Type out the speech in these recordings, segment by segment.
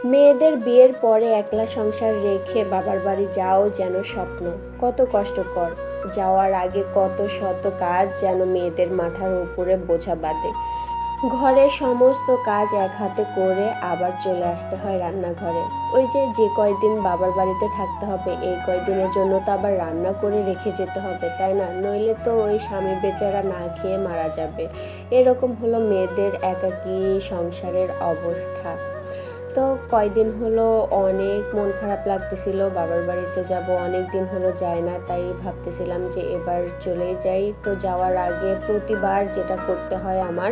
মেয়েদের বিয়ের পরে একলা সংসার রেখে বাবার বাড়ি যাও যেন স্বপ্ন। কত কষ্টকর। যাওয়ার আগে কত শত কাজ যেন মেয়েদের মাথার উপরে বোঝা বাঁধে। ঘরের সমস্ত কাজ এক হাতে করে আবার চলে আসতে হয় রান্নাঘরে। ওই যে কয়দিন বাবার বাড়িতে থাকতে হবে, এই কয়দিনের জন্য তো আবার রান্না করে রেখে যেতে হবে, তাই না? নইলে তো ওই স্বামী বেচারা না খেয়ে মারা যাবে। এরকম হলো মেয়েদের একাকী সংসারের অবস্থা। তো কয়দিন হলো অনেক মন খারাপ লাগতেছিল, বাবার বাড়িতে যাব, অনেক দিন হলো যায় না, তাই ভাবতেছিলাম যে এবার চলেই যাই। তো যাওয়ার আগে প্রতিবার যেটা করতে হয় আমার,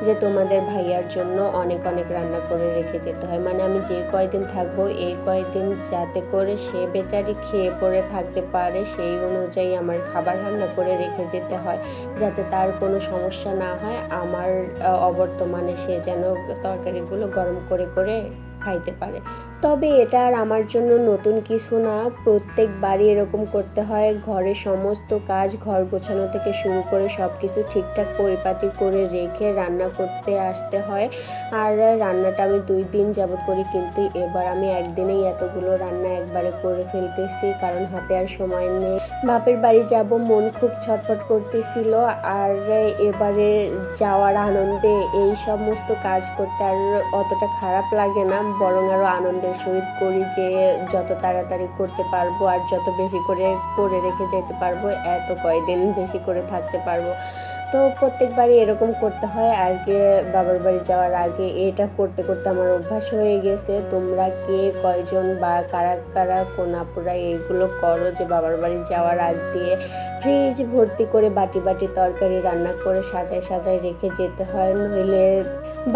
যে তোমাদের ভাইয়ার জন্য অনেক অনেক রান্না করে রেখে যেতে হয়। মানে আমি যে কয়দিন থাকবো এই কয়দিন যাতে করে সে বেচারি খেয়ে পড়ে থাকতে পারে, সেই অনুযায়ী আমার খাবার রান্না করে রেখে যেতে হয়, যাতে তার কোনো সমস্যা না হয়। আমার অবর্তমানে সে যেন তরকারিগুলো গরম করে করে খাইতে পারে। তবে এটা আর আমার জন্য নতুন কিছু না, প্রত্যেকবারই এরকম করতে হয়। ঘরের সমস্ত কাজ, ঘর গোছানো থেকে শুরু করে সব কিছু ঠিকঠাক পরিপাটি করে রেখে রান্না করতে আসতে হয়। আর রান্নাটা আমি 2 দিন যাবত করি, কিন্তু এবার আমি একদিনেই এতগুলো রান্না একবারে করে ফেলতেছি, কারণ হাতে আর সময় নেই। বাপের বাড়ি যাব, মন খুব ছটফট করতেছিল। আর এবারে যাওয়ার আনন্দে এই সমস্ত কাজ করতে আর অতটা খারাপ লাগে না, বরং আরও আনন্দের সহিত করি, যে যত তাড়াতাড়ি করতে পারবো আর যত বেশি করে রেখে যেতে পারবো, এত কয়দিন বেশি করে থাকতে পারবো। তো প্রত্যেকবারই এরকম করতে হয়। আগে বাবার বাড়ি যাওয়ার আগে এটা করতে করতে আমার অভ্যাস হয়ে গেছে। তোমরা কে কয়জন বা কারা কারা কোন আপুরা এইগুলো করো, যে বাবার বাড়ি যাওয়ার আগ দিয়ে ফ্রিজ ভর্তি করে বাটি বাটি তরকারি রান্না করে সাজায় সাজায় রেখে যেতে হয়? নইলে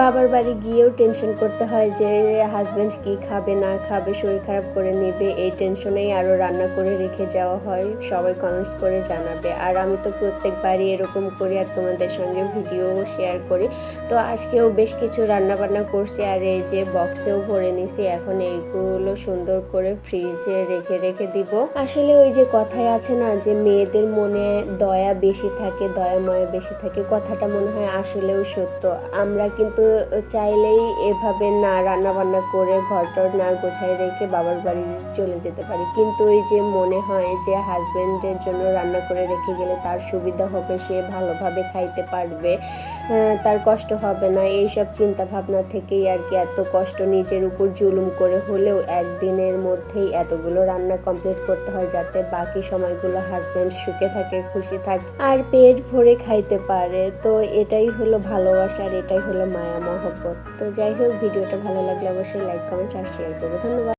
বাবার বাড়ি গিয়েও টেনশন করতে হয় যে হাজব্যান্ড কি খাবে না খাবে, শরীর খারাপ করে নেবে, এই টেনশনেই আরও রান্না করে রেখে যাওয়া হয়। সবাই কমেন্টস করে জানাবে। আর আমি তো প্রত্যেকবারই এরকম করি আর তোমাদের সঙ্গে ভিডিও শেয়ার করি। তো আজকেও বেশ কিছু রান্না বান্না করছি, আর এই যে বক্সেও ভরে নিছি। এখন এইগুলো সুন্দর করে ফ্রিজে রেখে রেখে দিব। আসলে ওই যে কথায় আছে না, যে মেয়েদের মনে দয়া বেশি থাকে, দয়া মায়া বেশি থাকে, কথাটা মনে হয় আসলেও সত্য। আমরা কিন্তু চাইলেই এভাবে না রান্না বান্না করে ঘরটর না গোছায় রেখে বাবার বাড়ি চলে যেতে পারি, কিন্তু ওই যে মনে হয় যে হাজব্যান্ডের জন্য রান্না করে রেখে গেলে তার সুবিধা হবে, সে ভালোভাবে খাইতে পারবে, তার কষ্ট হবে না, এইসব চিন্তা ভাবনা থেকেই আর কি এত কষ্ট, নিজের উপর জুলুম করে হলেও একদিনের মধ্যেই এতগুলো রান্না কমপ্লিট করতে হয়, যাতে বাকি সময়গুলো হাজব্যান্ড সুখে থাকে, খুশি থাকে আর পেট ভরে খাইতে পারে। তো এটাই হলো ভালোবাসা, আর এটাই হলো মায়া মহব্বত। তো যাই হোক, ভিডিওটা ভালো লাগলে অবশ্যই লাইক, কমেন্ট আর শেয়ার করবে। ধন্যবাদ।